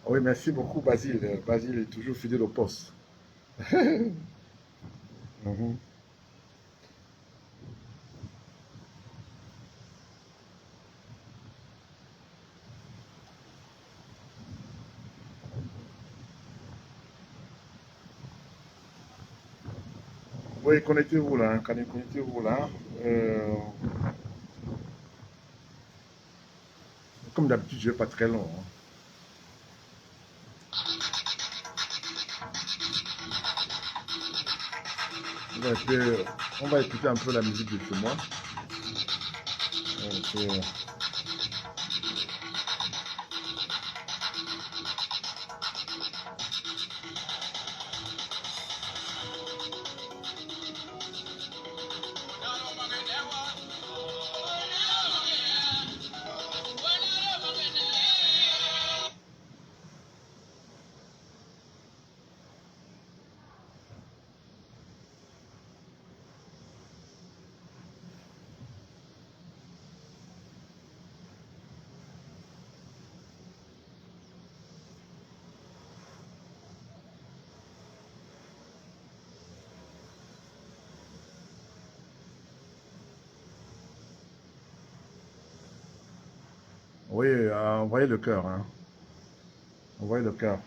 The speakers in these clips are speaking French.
Oui, merci beaucoup, Basile. Basile est toujours fidèle au poste. Mhm. Oui, connectez-vous là, hein, connectez-vous là. Euh, Comme d'habitude, je ne vais pas très long, hein. On va écouter, on va écouter un peu la musique de chez moi. Ok. Oui, envoyez le cœur, hein. Envoyez le cœur.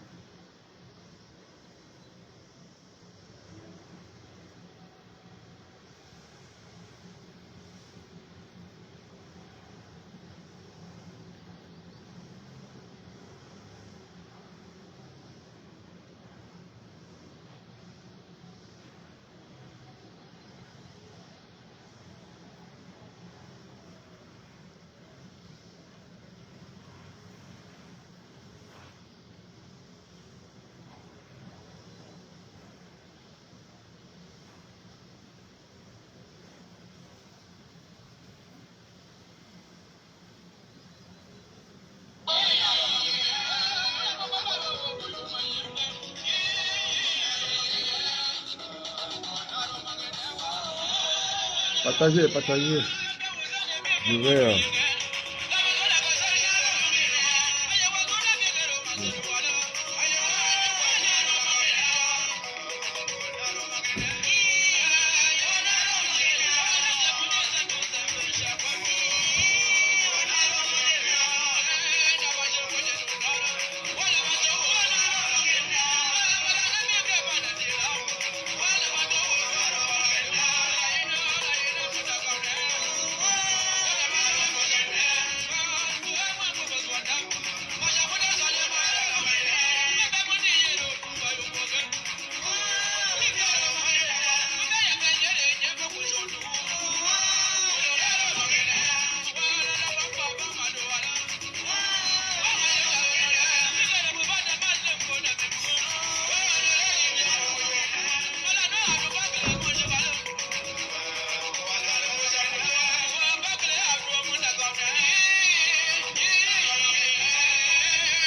Partagez, partagez. Je vais.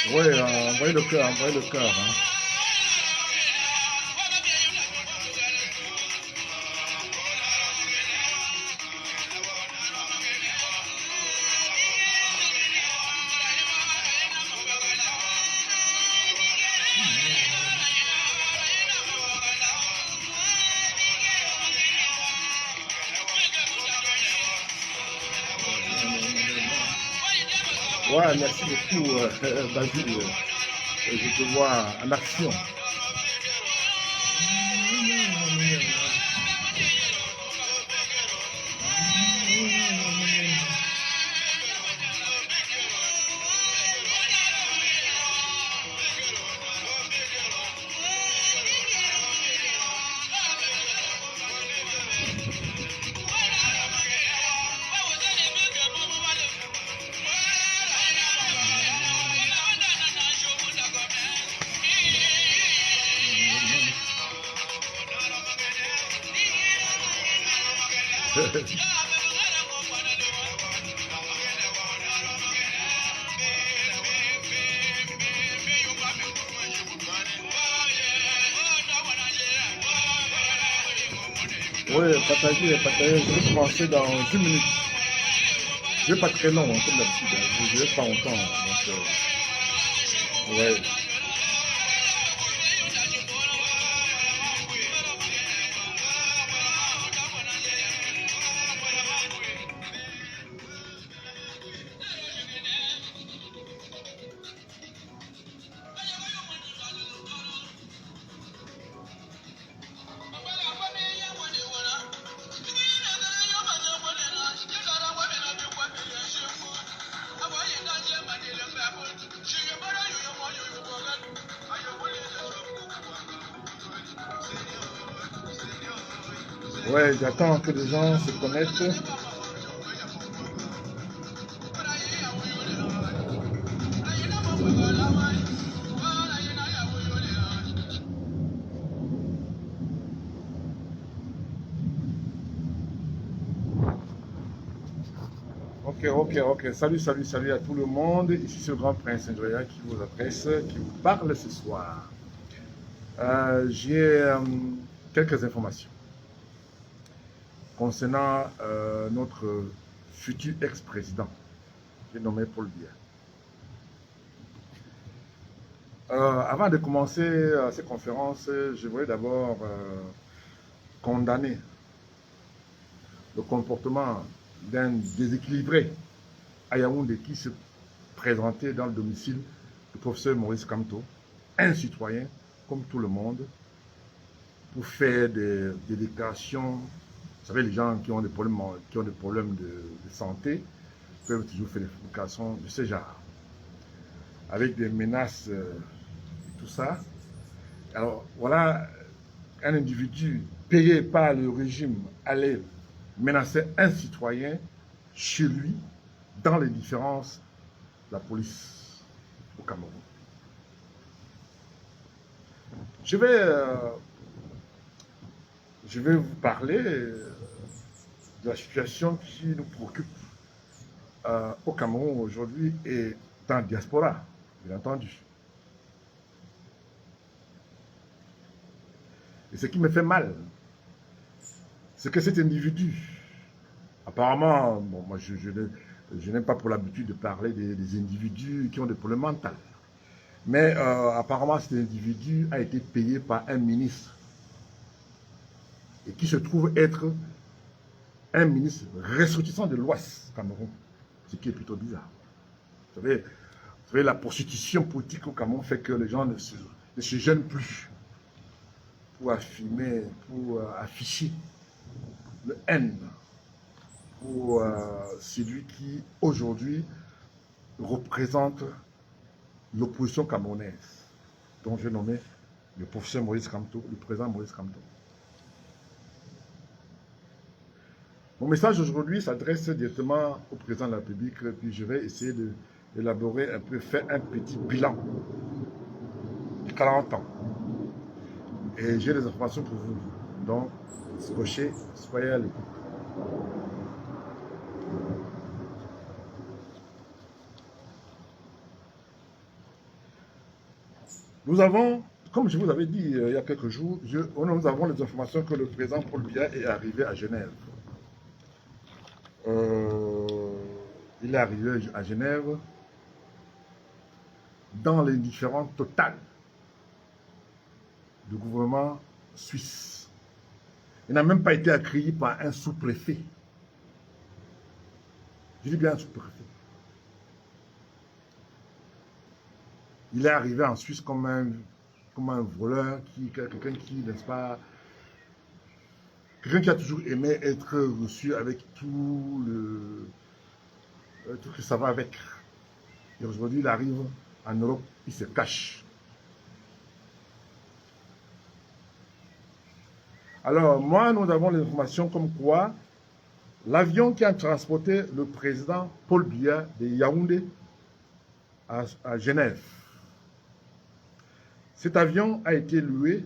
Oui, envoyez le cœur, envoyez le cœur, hein. Ouais, merci beaucoup, Basile. Je te vois en action. Oui, partagez, partagez. Je vais commencer dans 10 minutes. Je ne vais pas très long, hein, comme d'habitude, hein. Je ne vais pas longtemps, hein. Donc, ouais. Ouais, j'attends que les gens se connectent. Ok. Salut à tout le monde. Ici c'est le grand prince Andrea qui vous adresse, qui vous parle ce soir. J'ai quelques informations concernant notre futur ex-président, j'ai nommé Paul Biya. Avant de commencer cette conférence, je voudrais d'abord condamner le comportement d'un déséquilibré à Yaoundé qui se présentait dans le domicile du professeur Maurice Kamto, un citoyen comme tout le monde, pour faire des déclarations. Vous savez, les gens qui ont des problèmes de santé peuvent toujours faire des déclarations de ce genre, avec des menaces et tout ça. Alors voilà, un individu payé par le régime allait menacer un citoyen chez lui dans les différences de la police au Cameroun. Je vais vous parler de la situation qui nous préoccupe au Cameroun aujourd'hui et dans la diaspora, bien entendu. Et ce qui me fait mal, c'est que cet individu, apparemment, bon, moi je n'ai pas pour l'habitude de parler des individus qui ont des problèmes mentaux, mais apparemment cet individu a été payé par un ministre et qui se trouve être un ministre ressortissant de l'Ouest Cameroun, ce qui est plutôt bizarre. Vous savez, la prostitution politique au Cameroun fait que les gens ne se gênent plus pour affirmer, pour afficher le haine pour celui qui aujourd'hui représente l'opposition camerounaise, dont j'ai nommé le professeur Maurice Kamto, le président Maurice Kamto. Mon message aujourd'hui s'adresse directement au président de la République, puis je vais essayer d'élaborer un peu, faire un petit bilan de 40 ans. Et j'ai des informations pour vous. Donc, scotchez, soyez à l'écoute. Nous avons, comme je vous avais dit il y a quelques jours, nous avons les informations que le président Paul Biya est arrivé à Genève. Il est arrivé à Genève dans l'indifférence totale du gouvernement suisse. Il n'a même pas été accueilli par un sous-préfet. Je dis bien un sous-préfet. Il est arrivé en Suisse comme un voleur, quelqu'un qui, n'est-ce pas, quelqu'un qui a toujours aimé être reçu avec tout ce que ça va avec. Et aujourd'hui, il arrive en Europe, il se cache. Alors, moi, nous avons l'information comme quoi l'avion qui a transporté le président Paul Biya de Yaoundé à Genève, cet avion a été loué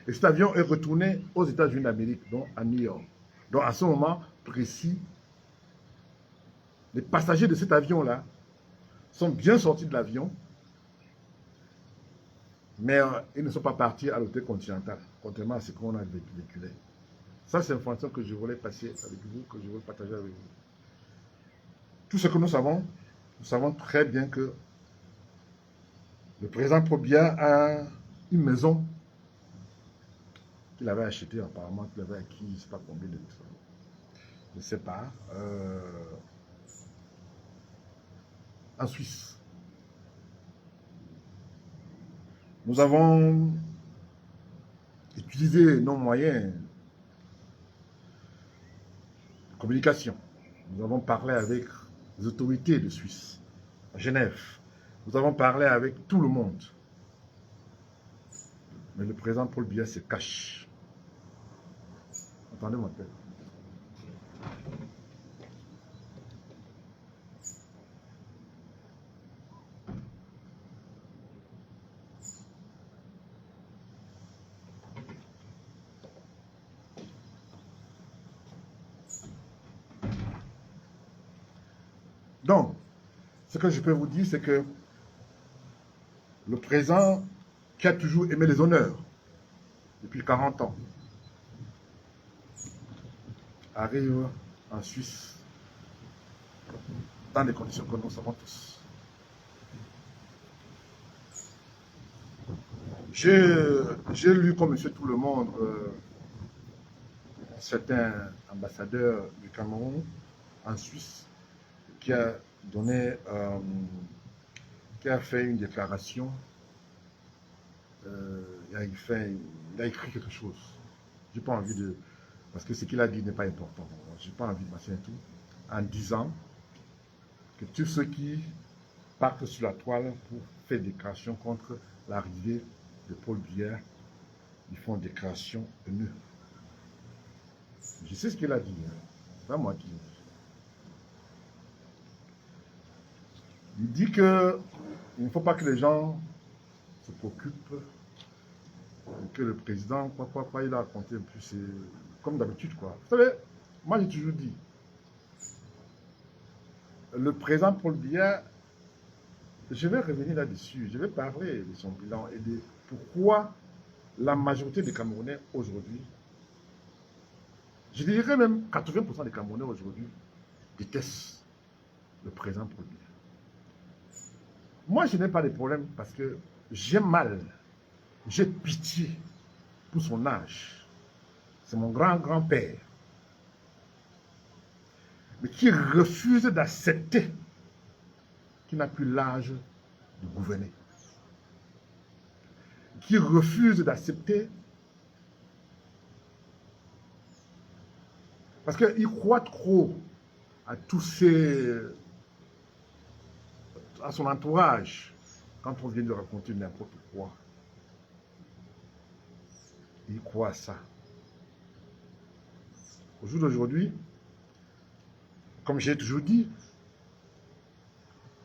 et cet avion est retourné aux États-Unis d'Amérique, donc à New York. Donc, à ce moment précis, les passagers de cet avion-là sont bien sortis de l'avion, mais ils ne sont pas partis à l'hôtel Continental, contrairement à ce qu'on a véhiculé. Ça, c'est l'information que je voulais passer avec vous, que je voulais partager avec vous. Tout ce que nous savons très bien que le président Paul Biya a une maison qu'il avait achetée, apparemment, qu'il avait acquis, je ne sais pas combien de temps. Je ne sais pas. En Suisse. Nous avons utilisé nos moyens de communication. Nous avons parlé avec les autorités de Suisse, à Genève. Nous avons parlé avec tout le monde. Mais le président Paul Biya se cache. Attendez mon père. Donc, ce que je peux vous dire, c'est que le président qui a toujours aimé les honneurs depuis 40 ans arrive en Suisse dans les conditions que nous savons tous. J'ai lu comme monsieur tout le monde certains ambassadeurs du Cameroun en Suisse qui a donné, qui a fait une déclaration, il a écrit quelque chose. J'ai pas envie de, parce que ce qu'il a dit n'est pas important. J'ai pas envie de machin et tout, en disant que tous ceux qui partent sur la toile pour faire des déclarations contre l'arrivée de Paul Biya, ils font des déclarations haineuses. Je sais ce qu'il a dit, hein. C'est pas moi qui le dis. Il dit que il ne faut pas que les gens se préoccupent, que le président, quoi, il a raconté un peu, c'est comme d'habitude, quoi. Vous savez, moi j'ai toujours dit, le président Paul Biya, je vais revenir là-dessus, je vais parler de son bilan et de pourquoi la majorité des Camerounais aujourd'hui, je dirais même 80% des Camerounais aujourd'hui, détestent le président Paul Biya. Moi, je n'ai pas de problème parce que j'ai mal, j'ai pitié pour son âge. C'est mon grand-grand-père. Mais qui refuse d'accepter qu'il n'a plus l'âge de gouverner. Qui refuse d'accepter parce qu'il croit trop à tous ces... à son entourage, quand on vient de raconter n'importe quoi. Il croit à ça. Au jour d'aujourd'hui, comme j'ai toujours dit,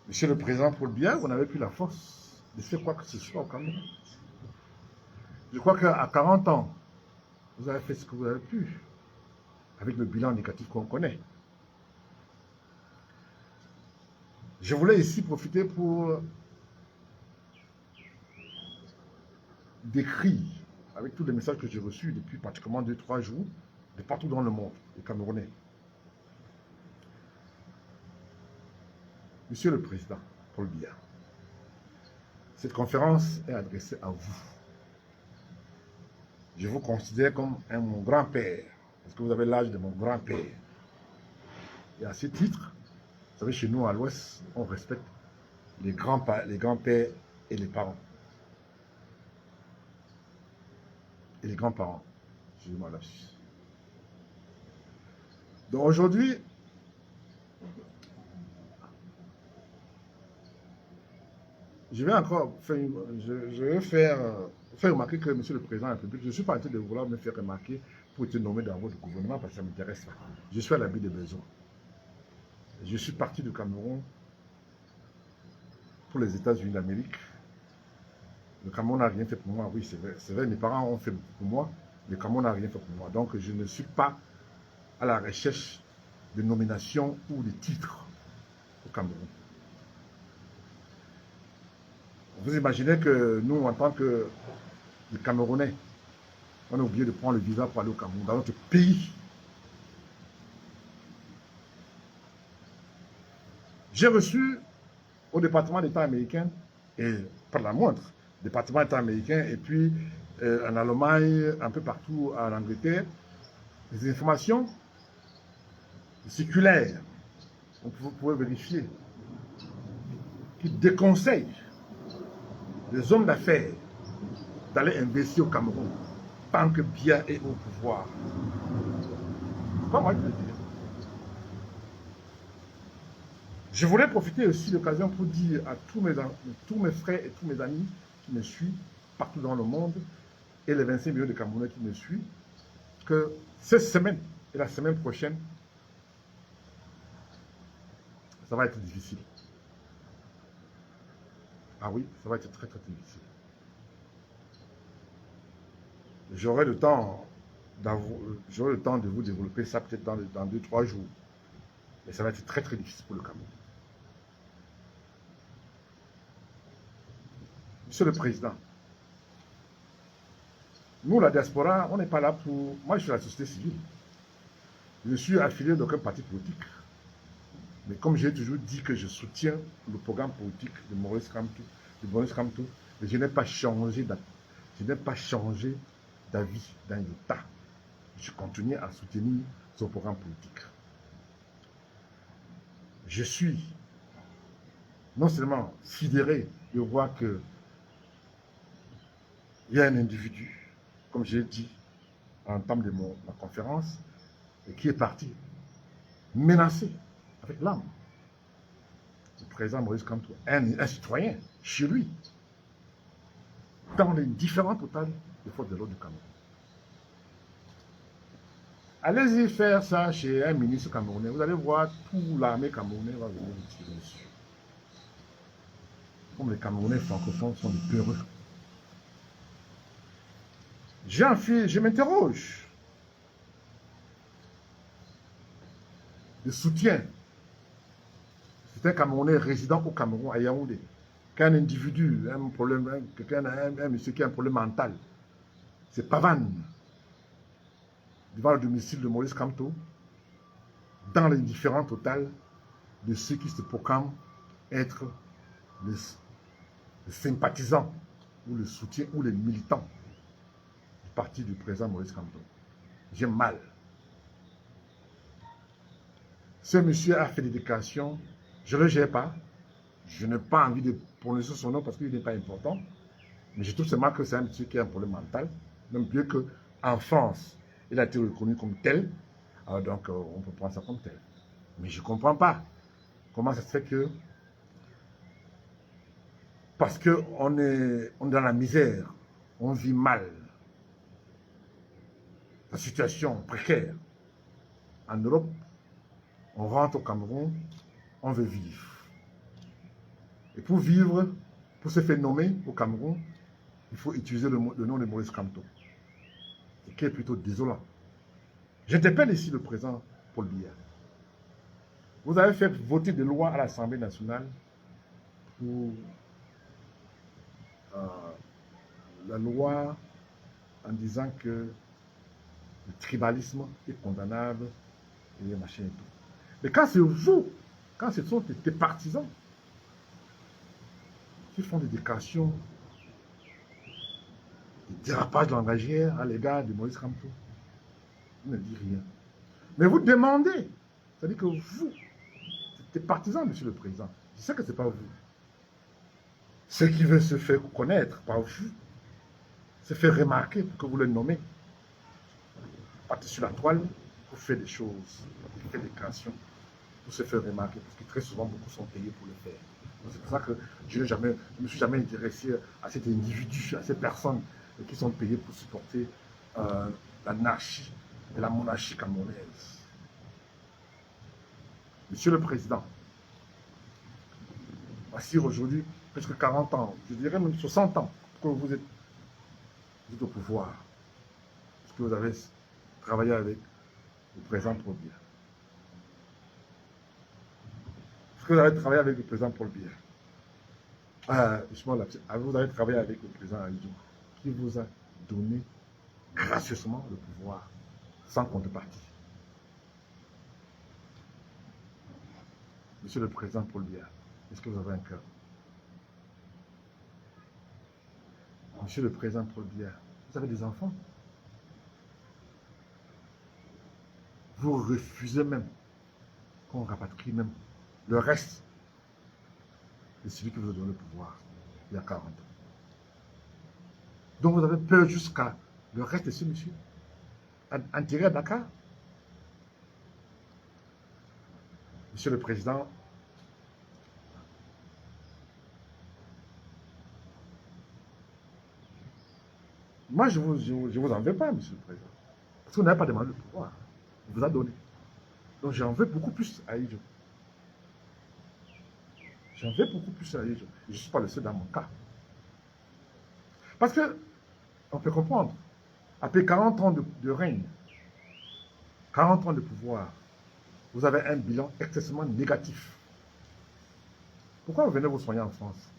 Monsieur le Président Paul Biya, vous n'avez plus la force de faire quoi que ce soit au Cameroun. Je crois qu'à 40 ans, vous avez fait ce que vous avez pu, avec le bilan négatif qu'on connaît. Je voulais ici profiter pour décrire, avec tous les messages que j'ai reçus depuis pratiquement 2-3 jours, de partout dans le monde, les Camerounais. Monsieur le Président Paul Biya, cette conférence est adressée à vous. Je vous considère comme mon grand-père, parce que vous avez l'âge de mon grand-père. Et à ce titre, vous savez, chez nous à l'Ouest, on respecte les grands-pères et les parents. Et les grands-parents. Excusez-moi là-dessus. Donc aujourd'hui, je vais encore faire, je vais faire remarquer que Monsieur le Président de la République, je ne suis pas en train de vouloir me faire remarquer pour être nommé dans votre gouvernement parce que ça ne m'intéresse pas. Je suis à l'abri des besoins. Je suis parti du Cameroun pour les États-Unis d'Amérique. Le Cameroun n'a rien fait pour moi, oui, c'est vrai, mes parents ont fait beaucoup pour moi, le Cameroun n'a rien fait pour moi. Donc je ne suis pas à la recherche de nominations ou de titres au Cameroun. Vous imaginez que nous, en tant que Camerounais, on a oublié de prendre le visa pour aller au Cameroun, dans notre pays. J'ai reçu au département d'État américain, et par la montre, département d'État américain, et puis en Allemagne, un peu partout en Angleterre, des informations circulaires, vous pouvez vérifier, qui déconseillent les hommes d'affaires d'aller investir au Cameroun tant que Biya est au pouvoir. C'est pas moi qui le dis. Je voulais profiter aussi de l'occasion pour dire à tous mes frères et tous mes amis qui me suivent partout dans le monde et les 25 millions de Camerounais qui me suivent que cette semaine et la semaine prochaine, ça va être difficile. Ah oui, ça va être très très difficile. J'aurai le temps de vous développer ça peut-être dans 2-3 jours. Mais ça va être très très difficile pour le Cameroun. Monsieur le Président, nous, la diaspora, on n'est pas là pour... Moi, je suis la société civile. Je suis affilié d'aucun parti politique. Mais comme j'ai toujours dit que je soutiens le programme politique de Maurice Kamto, je n'ai pas changé d'avis dans l'État. Je continue à soutenir son programme politique. Je suis non seulement sidéré de voir que il y a un individu, comme j'ai dit en temps de ma conférence, qui est parti menacé avec l'arme. Le président Maurice Kamto, un citoyen, chez lui, dans les différents totales des forces de l'ordre du Cameroun. Allez-y faire ça chez un ministre camerounais, vous allez voir, toute l'armée camerounaise va venir vous tirer dessus. Comme les Camerounais francophones sont des peureux. Je m'interroge. Le soutien. C'est un Camerounais résident au Cameroun, à Yaoundé. Qu'un individu a un problème, un monsieur qui a un problème mental, c'est Pavane, devant le domicile de Maurice Kamto, dans les différents totales de ceux qui se proclament être les sympathisants ou le soutien ou les militants du parti du président Maurice Kamto. J'ai mal. Ce monsieur a fait l'éducation, je ne le gère pas. Je n'ai pas envie de prononcer son nom parce qu'il n'est pas important. Mais je trouve seulement que c'est un monsieur qui a un problème mental. Même mieux qu'en France, il a été reconnu comme tel. Alors donc, on peut prendre ça comme tel. Mais je ne comprends pas comment ça se fait que, parce qu'on est dans la misère, on vit mal, la situation précaire. En Europe, on rentre au Cameroun, on veut vivre. Et pour vivre, pour se faire nommer au Cameroun, il faut utiliser le nom de Maurice Kamto. Ce qui est plutôt désolant. J'interpelle ici le président Paul Biya. Vous avez fait voter des lois à l'Assemblée nationale pour la loi en disant que le tribalisme est condamnable et machin et tout. Mais quand c'est vous, quand ce sont des partisans qui font des déclarations, des dérapages langagiers à l'égard de Maurice Kamto, vous ne dites rien. Mais vous demandez, c'est-à-dire que vous, des partisans, monsieur le président, je sais que ce n'est pas vous. Ceux qui veulent se faire connaître par vous, se faire remarquer pour que vous le nommez, partez sur la toile pour faire des choses, pour faire des créations, pour se faire remarquer, parce que très souvent, beaucoup sont payés pour le faire. C'est pour ça que je ne me suis jamais intéressé à cet individu, à ces personnes qui sont payées pour supporter l'anarchie et la monarchie camerounaise. Monsieur le Président, voici aujourd'hui presque 40 ans, je dirais même 60 ans que vous êtes au pouvoir, parce que vous avez travaillé avec le président Paul Biya. Parce que vous avez travaillé avec le président Paul Biya. Vous avez travaillé avec le président Aïdou, qui vous a donné gracieusement le pouvoir, sans contrepartie. Monsieur le président Paul Biya, est-ce que vous avez un cœur? Monsieur le président Paul Biya, vous avez des enfants? Vous refusez même qu'on rapatrie même le reste de celui qui vous a donné le pouvoir il y a 40 ans. Donc vous avez peur jusqu'à le reste de ce monsieur enterré à Dakar? Monsieur le Président, Moi, je vous en veux pas, monsieur le Président. Parce que vous n'avez pas demandé le pouvoir. Il vous a donné. Donc j'en veux beaucoup plus à Ijo. J'en veux beaucoup plus à Ijo. Je ne suis pas le seul dans mon cas. Parce que, on peut comprendre, après 40 ans de règne, 40 ans de pouvoir, vous avez un bilan extrêmement négatif. Pourquoi vous venez vous soigner en France?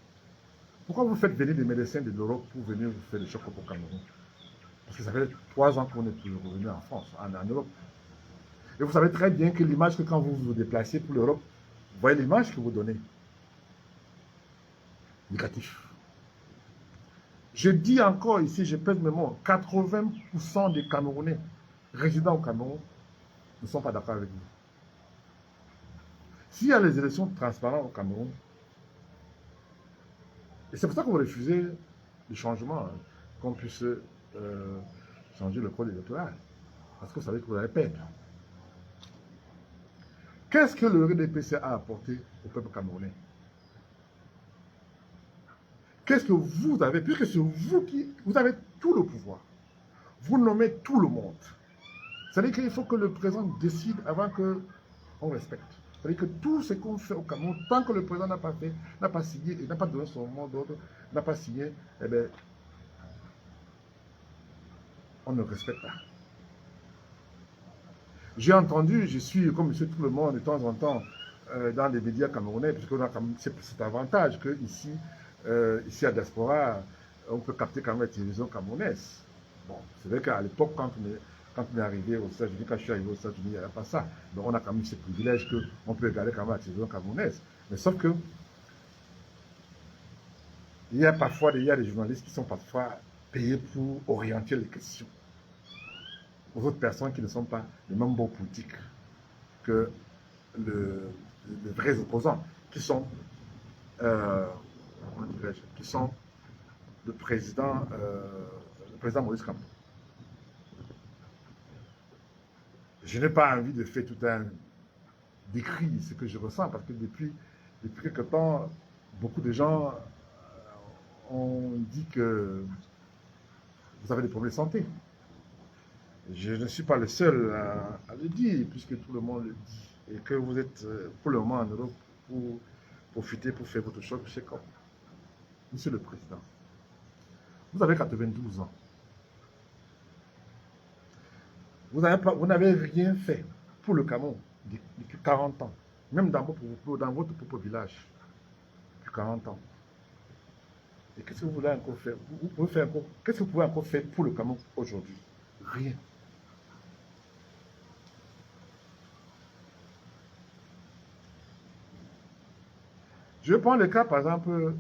Pourquoi vous faites venir des médecins de l'Europe pour venir vous faire le choc au Cameroun? Parce que ça fait 3 ans qu'on est toujours revenu en France, en Europe. Et vous savez très bien que l'image que quand vous vous déplacez pour l'Europe, vous voyez l'image que vous donnez. Négatif. Je dis encore ici, je pèse mes mots, 80% des Camerounais résidant au Cameroun ne sont pas d'accord avec vous. S'il y a les élections transparentes au Cameroun, et c'est pour ça que vous refusez le changement, hein, qu'on puisse changer le code électoral, parce que vous savez que vous allez perdre. Qu'est-ce que le RDPC a apporté au peuple camerounais? Qu'est-ce que vous avez, puisque c'est vous qui, vous avez tout le pouvoir, vous nommez tout le monde. C'est-à-dire qu'il faut que le président décide avant qu'on respecte. C'est-à-dire que tout ce qu'on fait au Cameroun, tant que le président n'a pas fait, n'a pas signé et n'a pas donné son mot d'ordre, n'a pas signé, eh bien, on ne respecte pas. J'ai entendu, je suis comme monsieur tout le monde de temps en temps dans les médias camerounais, puisqu'on a cet avantage que ici à Diaspora, on peut capter quand même la télévision camerounaise. Bon, c'est vrai qu'à l'époque, quand on est arrivé aux États-Unis, quand je suis arrivé aux États-Unis, il n'y avait pas ça. Donc on a quand même ce privilège qu'on peut regarder quand même la télévision camerounaise. Mais sauf que il y a des journalistes qui sont parfois payés pour orienter les questions aux autres personnes qui ne sont pas les mêmes bons politiques que les vrais opposants, qui sont, le président Maurice Kamto. Je n'ai pas envie de faire tout un décrit ce que je ressens, parce que depuis quelque temps, beaucoup de gens ont dit que vous avez des problèmes de santé. Je ne suis pas le seul à le dire, puisque tout le monde le dit. Et que vous êtes pour le moment en Europe pour profiter, pour faire votre choc, c'est comme. Monsieur le Président, vous avez 92 ans. Vous n'avez rien fait pour le Cameroun depuis 40 ans. Même dans votre propre village, depuis 40 ans. Et qu'est-ce que vous voulez encore faire? Qu'est-ce que vous pouvez encore faire pour le Cameroun aujourd'hui? Rien. Je prends le cas, par exemple,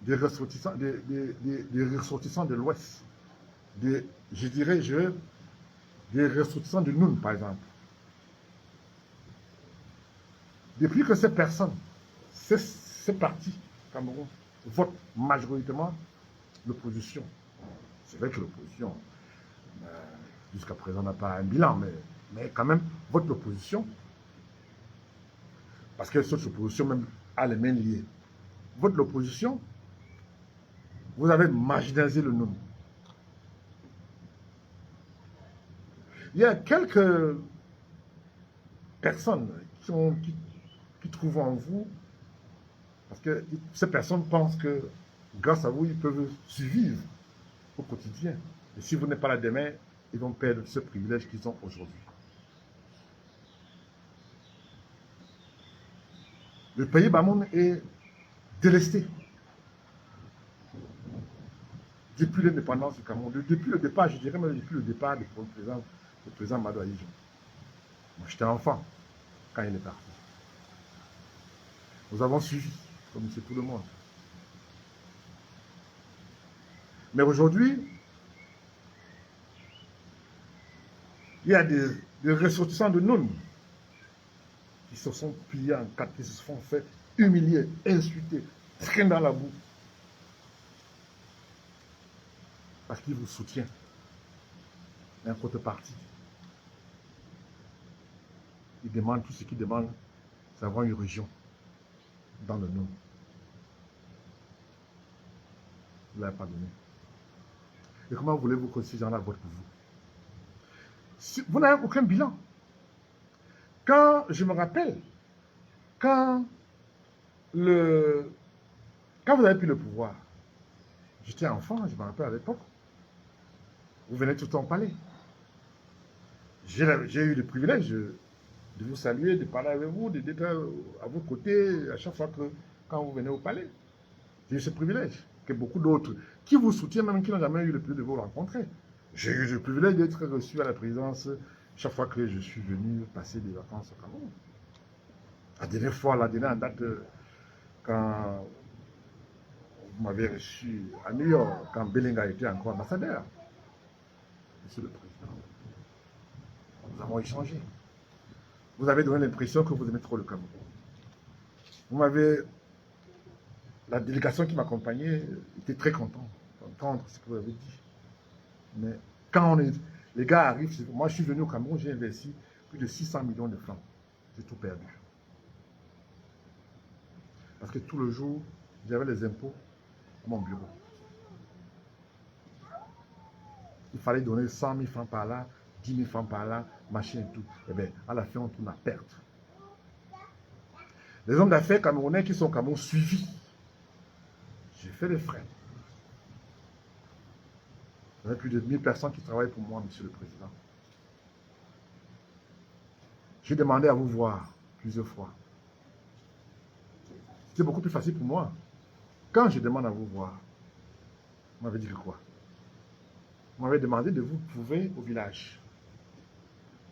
des ressortissants, des ressortissants de l'Ouest. Je dirais, des ressortissants de Noun, par exemple. Depuis que ces personnes, ces partis Cameroun, votent majoritairement l'opposition. C'est vrai que l'opposition, jusqu'à présent, n'a pas un bilan, mais quand même, vote l'opposition. Parce que cette opposition même a les mains liées. Vote l'opposition, vous avez marginalisé le nom. Il y a quelques personnes qui trouvent en vous, parce que ces personnes pensent que grâce à vous, ils peuvent survivre au quotidien. Et si vous n'êtes pas là demain, ils vont perdre ce privilège qu'ils ont aujourd'hui. Le pays Bamoun est délesté. Depuis l'indépendance du Cameroun, depuis le départ, je dirais même depuis le départ du président Madou Ahidjo. Moi, j'étais enfant quand il est parti. Nous avons suivi, comme c'est tout le monde. Mais aujourd'hui, il y a des ressortissants de Noun qui se sont pliés en quatre, qui se sont fait humilier, insulter, traîner dans la boue. Parce qu'il vous soutient. Un contrepartie. Il demande tout ce qu'il demande, c'est avoir une région dans le nom. Vous ne l'avez pas donné. Et comment voulez-vous que ces gens-là votent pour vous? Vous n'avez aucun bilan. Quand je me rappelle, quand, quand vous avez pris le pouvoir, j'étais enfant, je me rappelle à l'époque, vous venez tout le temps au palais. J'ai eu le privilège de vous saluer, de parler avec vous, d'être à vos côtés à chaque fois que quand vous venez au palais. J'ai eu ce privilège que beaucoup d'autres qui vous soutiennent, même qui n'ont jamais eu le privilège de vous rencontrer. J'ai eu le privilège d'être reçu à la présidence chaque fois que je suis venu passer des vacances au Cameroun. La dernière fois, la dernière date, quand vous m'avez reçu à New York, quand Belinga était encore ambassadeur. Monsieur le Président, nous avons échangé. Vous avez donné l'impression que vous aimez trop le Cameroun. Vous m'avez... La délégation qui m'accompagnait était très contente d'entendre ce que vous avez dit. Mais quand les gars arrivent, moi je suis venu au Cameroun, j'ai investi plus de 600 millions de francs. J'ai tout perdu. Parce que tout le jour, j'avais les impôts à mon bureau. Il fallait donner 100 000 francs par là, 10 000 francs par là, machin et tout. Et bien, à la fin, on tourne à perte. Les hommes d'affaires camerounais qui sont au Cameroun suivis. J'ai fait les frais. Il y a plus de 1000 personnes qui travaillent pour moi, Monsieur le Président. J'ai demandé à vous voir plusieurs fois. C'était beaucoup plus facile pour moi. Quand je demande à vous voir, vous m'avez dit que quoi? Vous m'avez demandé de vous trouver au village.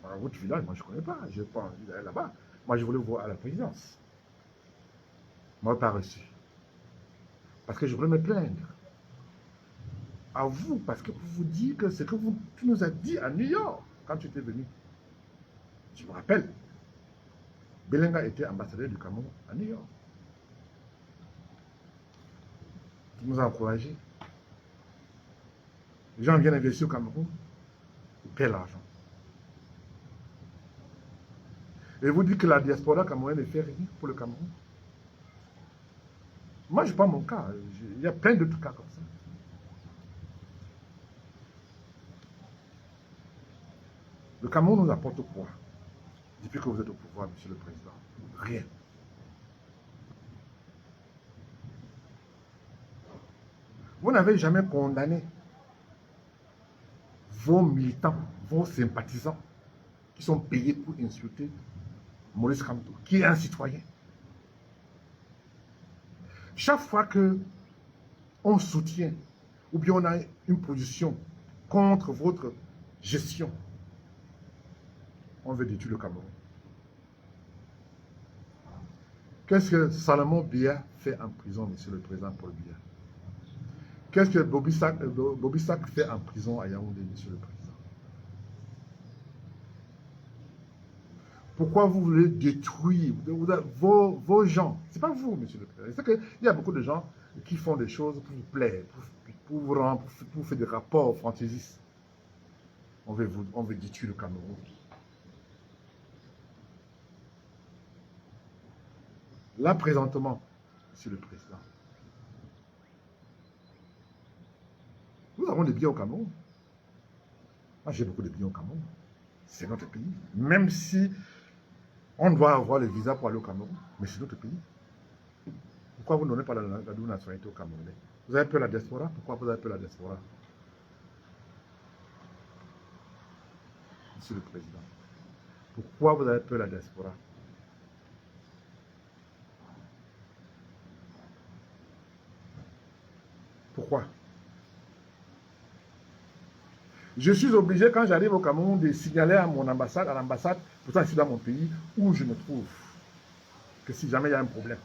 Alors, votre village, moi je ne connais pas. Je n'ai pas envie d'aller là-bas. Moi je voulais vous voir à la présidence. Vous ne m'avez pas reçu. Parce que je voulais me plaindre. À vous, parce que pour vous dire que ce que tu nous as dit à New York, quand tu étais venu. Je me rappelle. Belinga était ambassadeur du Cameroun à New York. Tu nous as encouragés. Les gens viennent investir au Cameroun, ils paient l'argent. Et vous dites que la diaspora camerounaise ne fait rien pour le Cameroun. Moi, je prends mon cas. Il y a plein d'autres cas comme ça. Le Cameroun nous apporte quoi depuis que vous êtes au pouvoir, Monsieur le Président? Rien. Vous n'avez jamais condamné vos militants, vos sympathisants qui sont payés pour insulter Maurice Kamto, qui est un citoyen. Chaque fois qu'on soutient ou bien on a une position contre votre gestion, on veut détruire le Cameroun. Qu'est-ce que Salomon Biya fait en prison, Monsieur le Président Paul Biya? Qu'est-ce que Bobby Sack fait en prison à Yaoundé, Monsieur le Président? Pourquoi vous voulez détruire vos gens? Ce n'est pas vous, Monsieur le Président. C'est qu'il y a beaucoup de gens qui font des choses pour vous plaire, pour vous rendre, pour faire des rapports fantaisistes. On veut détruire le Cameroun. Là, présentement, Monsieur le Président, nous avons des biens au Cameroun. Moi, j'ai beaucoup de biens au Cameroun. C'est notre pays. Même si on doit avoir le visa pour aller au Cameroun, mais c'est notre pays. Pourquoi vous ne donnez pas la double nationalité au Camerounais? Vous avez peur de la diaspora? Pourquoi vous avez peur de la diaspora? Monsieur le Président, pourquoi vous avez peur de la diaspora? Pourquoi? Je suis obligé, quand j'arrive au Cameroun, de signaler à mon ambassade, à l'ambassade, pourtant je suis dans mon pays, où je me trouve, que si jamais il y a un problème,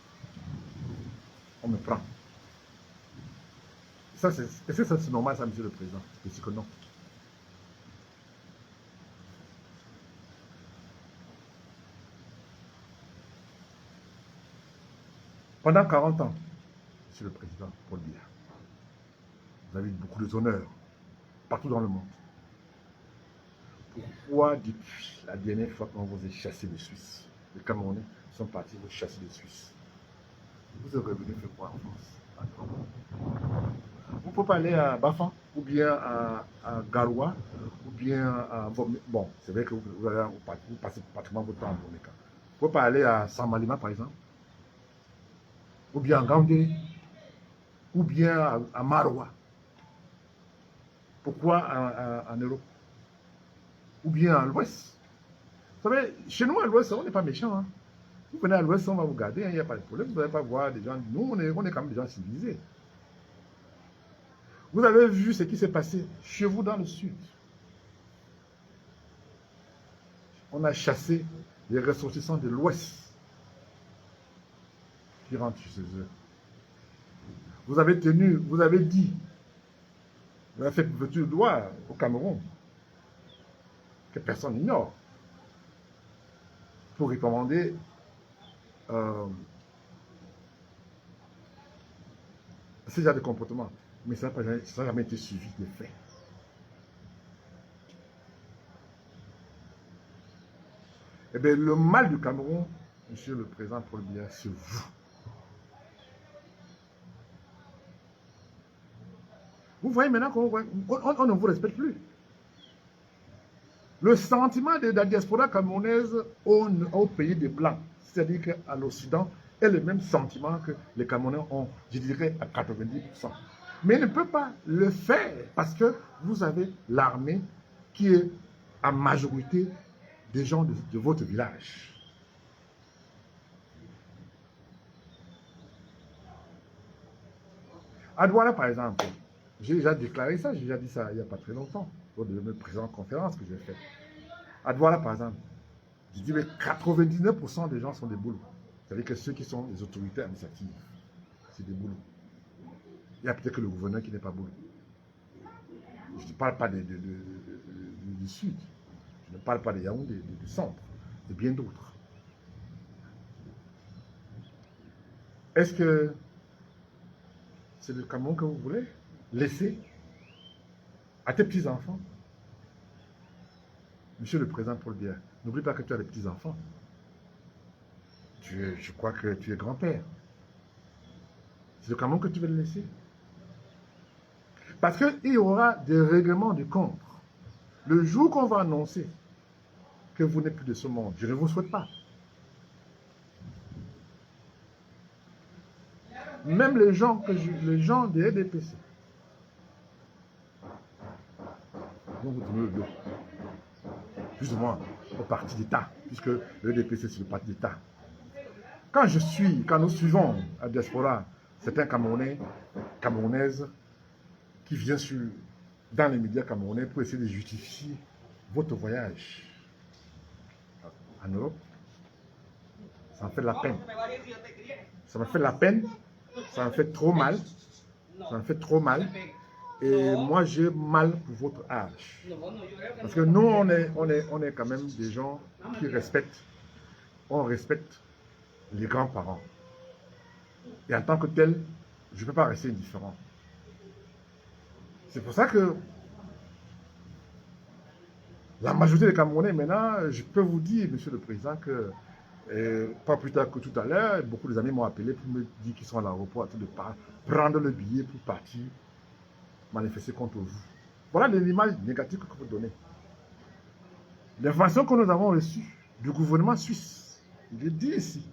on me prend. Est-ce que c'est normal ça, Monsieur le Président? Je dis que non. Pendant 40 ans, Monsieur le Président Paul Biya, vous avez eu beaucoup de honneurs partout dans le monde. Pourquoi depuis la dernière fois qu'on vous a chassé de Suisse, les Camerounais sont partis vous chasser de Suisse? Vous êtes revenu faire quoi en France? faut pas aller à Bafan, ou bien à Garoua, ou bien à... Bon, c'est vrai que vous passez pratiquement votre temps à Boméka. Il ne faut pas aller à Samalima, par exemple, ou bien à Gandé, ou bien à Maroua. Pourquoi en Europe? Ou bien à l'Ouest. Vous savez, chez nous, à l'Ouest, on n'est pas méchants. Hein. Vous venez à l'Ouest, on va vous garder, il n'y a pas de problème. Vous n'allez pas voir des gens... Nous, on est quand même des gens civilisés. Vous avez vu ce qui s'est passé chez vous dans le Sud. On a chassé les ressortissants de l'Ouest qui rentrent chez eux. Vous avez tenu, vous avez dit, vous avez fait votre loi au Cameroun, que personne n'ignore, pour recommander ce genre de comportement. Mais ça n'a jamais été suivi de fait. Eh bien, le mal du Cameroun, monsieur le président Paul Biya, c'est vous. Vous voyez maintenant qu'on ne vous respecte plus. Le sentiment de la diaspora camerounaise au pays des Blancs, c'est-à-dire qu'à l'Occident, est le même sentiment que les Camerounais ont, je dirais, à 90%. Mais il ne peut pas le faire parce que vous avez l'armée qui est à majorité des gens de votre village. À Douala, par exemple, j'ai déjà déclaré ça, j'ai déjà dit ça il n'y a pas très longtemps, lors de mes présentes conférences que j'ai faites. À Douala, par exemple, je dis, mais 99% des gens sont des boulots. C'est-à-dire que ceux qui sont les autorités administratives, c'est des boulots. Il y a peut-être que le gouverneur qui n'est pas boulot. Je ne parle pas du Sud, je ne parle pas de Yaoundé, du centre, et bien d'autres. Est-ce que c'est le Cameroun que vous voulez laisser à tes petits-enfants? Monsieur le président Paul Biya, n'oublie pas que tu as des petits-enfants. Je crois que tu es grand-père. C'est le Cameroun que tu veux le laisser? Parce qu'il y aura des règlements de compte. Le jour qu'on va annoncer que vous n'êtes plus de ce monde, je ne vous souhaite pas. Même les gens des EDPC vont vous tourner le dos. Plus ou moins au parti d'État, puisque le EDPC c'est le parti d'État. Quand nous suivons à diaspora certains Camerounais, Camerounaises, qui viennent dans les médias camerounais pour essayer de justifier votre voyage en Europe, ça me fait de la peine. Ça me fait de la peine, ça me fait trop mal, ça me fait trop mal. Et moi, j'ai mal pour votre âge. Parce que nous, on est quand même des gens qui respectent, on respecte les grands-parents. Et en tant que tel, je ne peux pas rester indifférent. C'est pour ça que la majorité des Camerounais, maintenant, je peux vous dire, monsieur le président, que pas plus tard que tout à l'heure, beaucoup d'amis m'ont appelé pour me dire qu'ils sont à l'aéroport en train de prendre le billet pour partir manifester contre vous. Voilà l'image négative que vous donnez. L'information que nous avons reçue du gouvernement suisse, il est dit ici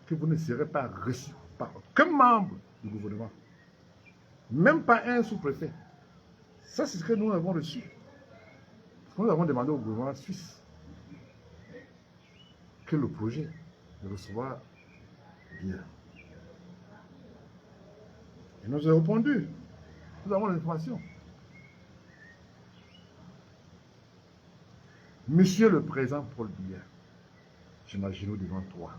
que vous ne serez pas reçu par aucun membre du gouvernement. Même pas un sous-préfet. Ça, c'est ce que nous avons reçu. Nous avons demandé au gouvernement suisse que le projet de recevoir bien. Et nous avons répondu. Nous avons l'information. Monsieur le président Paul Biya, j'imagine devant toi,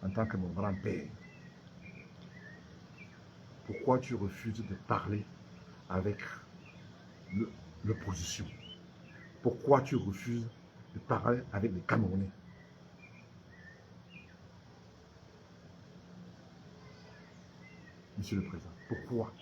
en tant que mon grand-père, pourquoi tu refuses de parler avec l'opposition? Pourquoi tu refuses de parler avec les Camerounais? Monsieur le Président, pourquoi?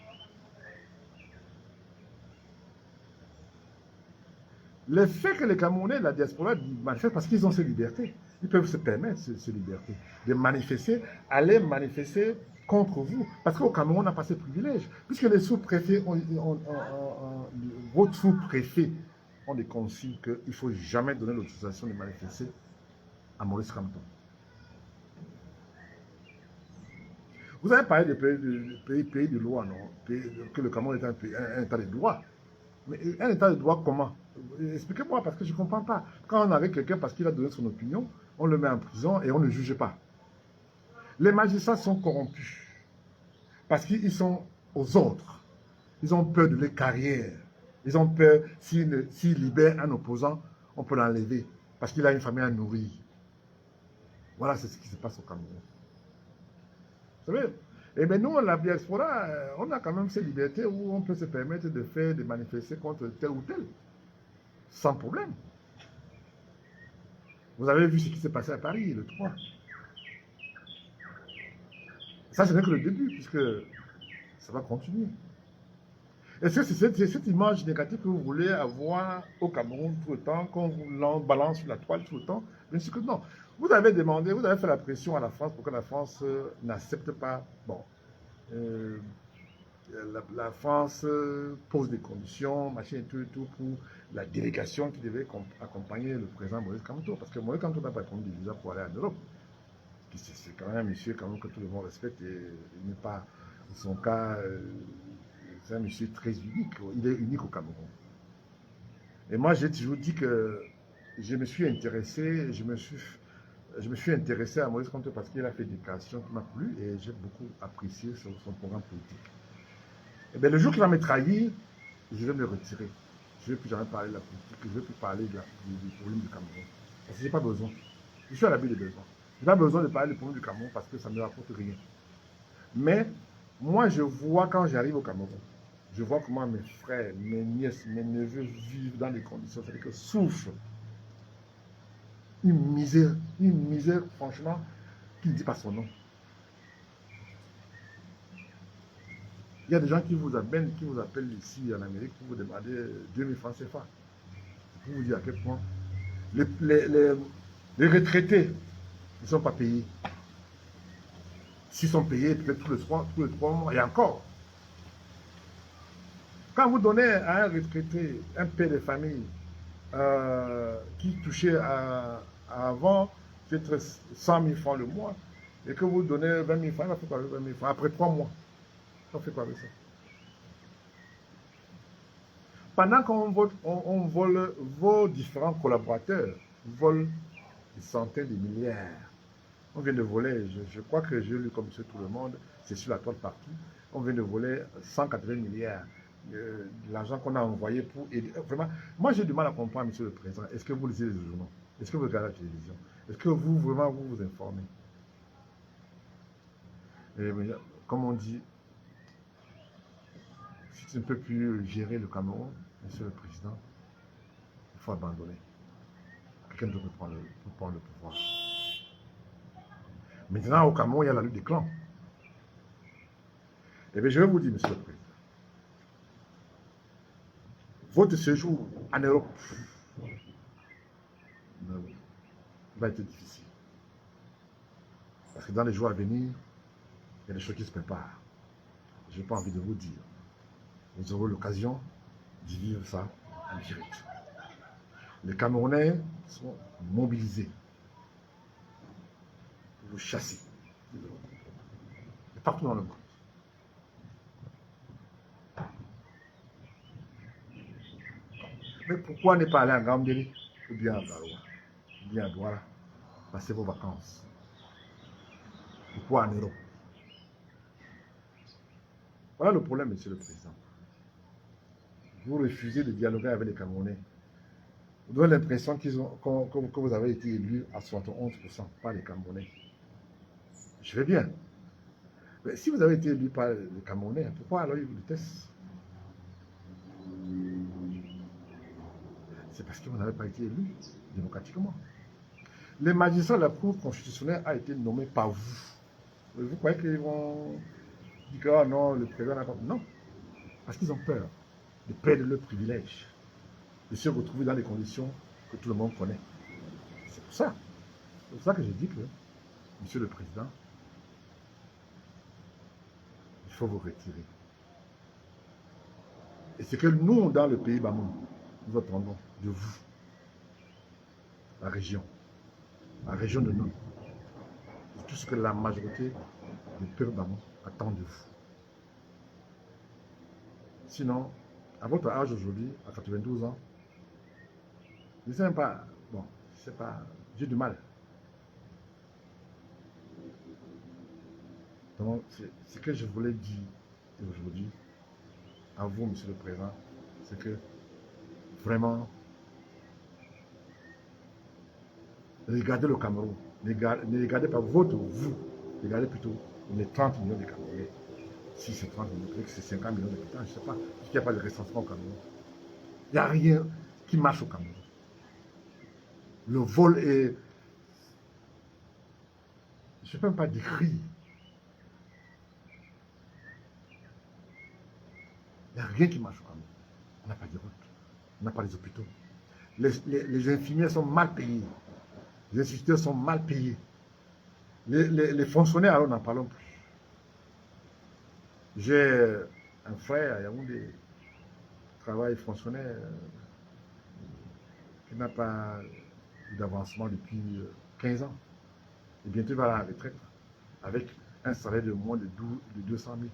Le fait que les Camerounais, la diaspora, manifestent parce qu'ils ont ces libertés. Ils peuvent se permettre ces libertés de manifester, aller manifester contre vous. Parce qu'au Cameroun, on n'a pas ces privilèges. Puisque les sous-préfets, votre sous-préfet ont des consignes qu'il ne faut jamais donner l'autorisation de manifester à Maurice Kamto. Vous avez parlé de pays de loi, non? Que le Cameroun est un état de droit. Mais un état de droit comment? Expliquez-moi, parce que je ne comprends pas. Quand on arrête quelqu'un parce qu'il a donné son opinion, on le met en prison et on ne juge pas. Les magistrats sont corrompus parce qu'ils sont aux autres. Ils ont peur de leur carrière. Ils ont peur, s'ils libèrent un opposant, on peut l'enlever parce qu'il a une famille à nourrir. Voilà, c'est ce qui se passe au Cameroun. Vous savez? Et bien nous, la diaspora, on a quand même ces libertés où on peut se permettre de manifester contre tel ou tel, sans problème. Vous avez vu ce qui s'est passé à Paris, le 3. Ça, ce n'est que le début, puisque ça va continuer. Est-ce que c'est cette image négative que vous voulez avoir au Cameroun tout le temps, qu'on vous balance sur la toile tout le temps? Bien sûr que non. Vous avez demandé, vous avez fait la pression à la France pour que la France n'accepte pas. Bon, la France pose des conditions, machin et tout, pour la délégation qui devait accompagner le président Maurice Kamto. Parce que Maurice Kamto n'a pas attendu des visas pour aller en Europe. C'est quand même un monsieur quand même, que tout le monde respecte et il n'est pas, dans son cas, c'est un monsieur très unique. Il est unique au Cameroun. Et moi, j'ai toujours dit que je me suis intéressé, à Maurice Kamto parce qu'il a fait des déclarations qui m'ont plu et j'ai beaucoup apprécié son programme politique. Et bien, le jour qu'il va me trahir, je vais me retirer. Je ne vais plus jamais parler de la politique, je ne vais plus parler du problème du Cameroun. Parce que je n'ai pas besoin. Je suis à l'abri des besoins. Je n'ai pas besoin de parler du problème du Cameroun parce que ça ne me rapporte rien. Mais moi, je vois quand j'arrive au Cameroun, je vois comment mes frères, mes nièces, mes neveux vivent dans des conditions, c'est-à-dire que souffrent. Une misère franchement, qui ne dit pas son nom. Il y a des gens qui vous appellent ici en Amérique pour vous demander 2000 francs CFA. Pour vous dire à quel point les retraités ne sont pas payés. S'ils sont payés, peut-être tous les 3 mois, et encore. Quand vous donnez à un retraité, un père de famille, qui touchait avant peut-être 100 000 francs le mois, et que vous donnez 20 000 francs, il va faire quoi avec 20 000 francs après 3 mois? On fait quoi avec ça? Pendant qu'on vole, vos différents collaborateurs volent des centaines de milliards. On vient de voler, je crois que j'ai lu comme monsieur tout le monde, c'est sur la toile partout, on vient de voler 180 milliards de l'argent qu'on a envoyé pour aider. Vraiment, moi j'ai du mal à comprendre, monsieur le président. Est-ce que vous lisez les journaux? Est-ce que vous regardez la télévision? Est-ce que vous, vraiment, vous informez? Et, comme on dit, si tu ne peux plus gérer le Cameroun, monsieur le président, il faut abandonner. Quelqu'un d'autre peut prendre le pouvoir. Maintenant, au Cameroun, il y a la lutte des clans. Eh bien, je vais vous dire, monsieur le président, votre séjour en Europe va être difficile. Parce que dans les jours à venir, il y a des choses qui se préparent. Je n'ai pas envie de vous dire. Vous aurez l'occasion d'y vivre ça en direct. Les Camerounais sont mobilisés pour vous chasser. Partout dans le monde. Mais pourquoi ne pas aller à Gambéry ou bien à Garoua ou bien à Douala passer vos vacances? Pourquoi en Europe? Voilà le problème, monsieur le président. Vous refusez de dialoguer avec les Camerounais. Vous avez l'impression que vous avez été élu à 71% par les Camerounais. Je vais bien. Mais si vous avez été élu par les Camerounais, pourquoi alors ils vous détestent? C'est parce que vous n'avez pas été élu démocratiquement. Les magistrats de la Cour constitutionnelle a été nommé par vous. Vous croyez qu'ils vont dire que oh non, le président n'a pas... Non. Parce qu'ils ont peur de perdre leurs privilèges, de se retrouver dans des conditions que tout le monde connaît. C'est pour ça. C'est pour ça que je dis que, monsieur le président, faut vous retirer. Et c'est que nous, dans le pays Bamou, nous attendons de vous, la région de nous, c'est tout ce que la majorité du peuple Bamou attend de vous. Sinon, à votre âge aujourd'hui, à 92 ans, je ne sais même pas, bon, je sais pas, j'ai du mal. Donc, ce que je voulais dire aujourd'hui à vous, Monsieur le Président, c'est que vraiment, regardez le Cameroun. Ne regardez pas vous. Regardez plutôt les 30 millions de Camerounais. Si c'est 30 millions, peut-être que c'est 50 millions d'habitants, je ne sais pas. Parce qu'il n'y a pas de recensement au Cameroun. Il n'y a rien qui marche au Cameroun. Le vol est, je ne peux même pas décrire. Il n'y a rien qui marche au Cameroun. On n'a pas de route. On n'a pas les hôpitaux. Les infirmières sont mal payées. Les instituteurs sont mal payés. Les fonctionnaires, alors n'en parlons plus. J'ai un frère à Yaoundé qui travaille fonctionnaire, qui n'a pas eu d'avancement depuis 15 ans. Et bientôt il va à la retraite avec un salaire de moins de 200 000.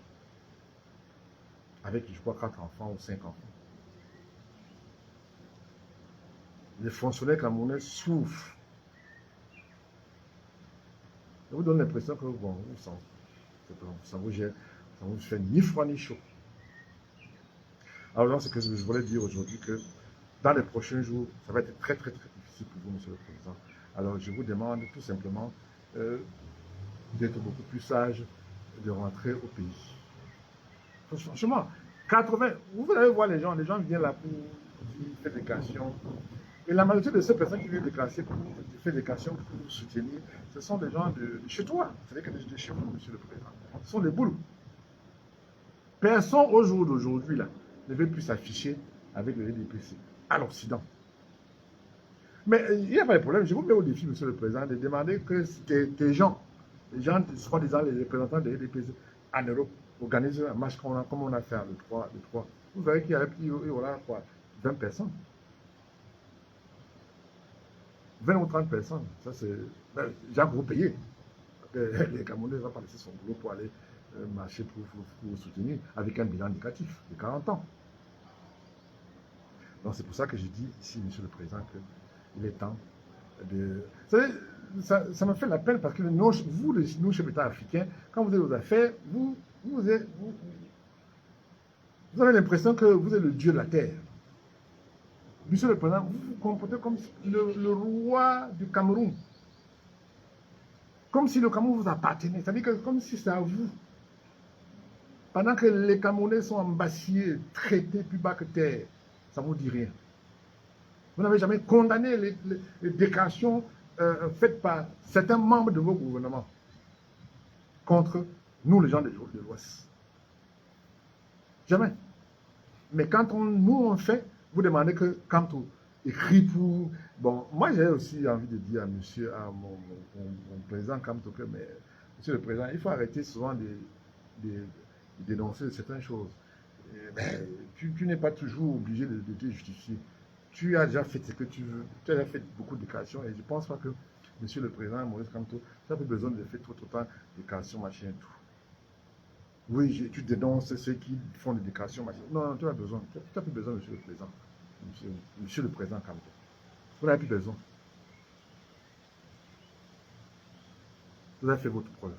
Avec, je crois, 4 enfants ou 5 enfants. Les fonctionnaires camerounais souffrent. Ça vous donne l'impression que bon, ça vous fait ni froid ni chaud. Alors, c'est ce que je voulais dire aujourd'hui, que dans les prochains jours, ça va être très, très, très difficile pour vous, Monsieur le Président. Alors, je vous demande tout simplement d'être beaucoup plus sage, de rentrer au pays. Franchement, 80, vous allez voir les gens viennent là pour faire des questions. Et la majorité de ces personnes qui viennent faire des questions pour vous soutenir, ce sont des gens de chez toi. C'est-à-dire que de chez vous, Monsieur le Président. Ce sont des boules. Personne au jour d'aujourd'hui là ne veut plus s'afficher avec le RDPC à l'Occident. Mais il n'y a pas de problème. Je vous mets au défi, Monsieur le Président, de demander que des gens, les gens, soi-disant les représentants de RDPC en Europe, organisent un match comme on a fait le 3. Vous verrez qu'il y aura quoi, 20 personnes. 20 ou 30 personnes. Ça, c'est. Ben, déjà, vous payez. Les Camerounais ne vont pas laisser son boulot pour aller marcher pour vous soutenir avec un bilan négatif de 40 ans. Donc, c'est pour ça que je dis ici, Monsieur le Président, qu'il est temps de. Vous savez, ça me fait la peine parce que nous, chefs d'État africains, quand vous êtes aux affaires, vous avez l'impression que vous êtes le dieu de la terre. Monsieur le Président, vous vous comportez comme le roi du Cameroun. Comme si le Cameroun vous appartenait. C'est-à-dire que comme si c'était à vous. Pendant que les Camerounais sont embassiés, traités plus bas que terre, ça ne vous dit rien. Vous n'avez jamais condamné les déclarations faites par certains membres de vos gouvernements contre nous, les gens de l'Ouest. Jamais. Mais quand nous on fait, vous demandez que quand on écrit pour... Bon, moi j'ai aussi envie de dire à mon président Kamtoke, mais Monsieur le Président, il faut arrêter souvent de dénoncer certaines choses. Tu n'es pas toujours obligé de te justifier. Tu as déjà fait ce que tu veux. Tu as déjà fait beaucoup de déclarations et je ne pense pas que Monsieur le Président Maurice Kamto, tu n'as plus besoin de faire autant de déclarations, machin et tout. Oui, tu dénonces ceux qui font des déclarations, machin. Non, tu n'as besoin. Tu n'as plus besoin, Monsieur le Président. Monsieur le Président Kamto. Vous n'avez plus besoin. Vous avez fait votre preuve.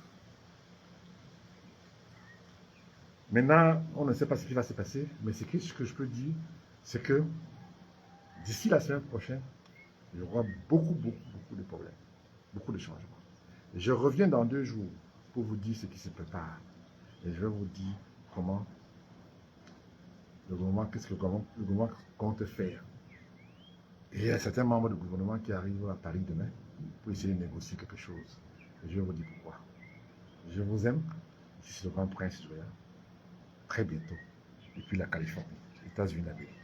Maintenant, on ne sait pas ce qui va se passer, mais ce que je peux dire, c'est que d'ici la semaine prochaine, il y aura beaucoup de problèmes, beaucoup de changements. Et je reviens dans 2 jours pour vous dire ce qui se prépare. Et je vais vous dire comment qu'est-ce que le gouvernement compte faire. Et il y a certains membres du gouvernement qui arrivent à Paris demain pour essayer de négocier quelque chose. Et je vais vous dire pourquoi. Je vous aime. Ici, c'est le grand prince Joya. Très bientôt. Et puis la Californie, les États-Unis d'Amérique.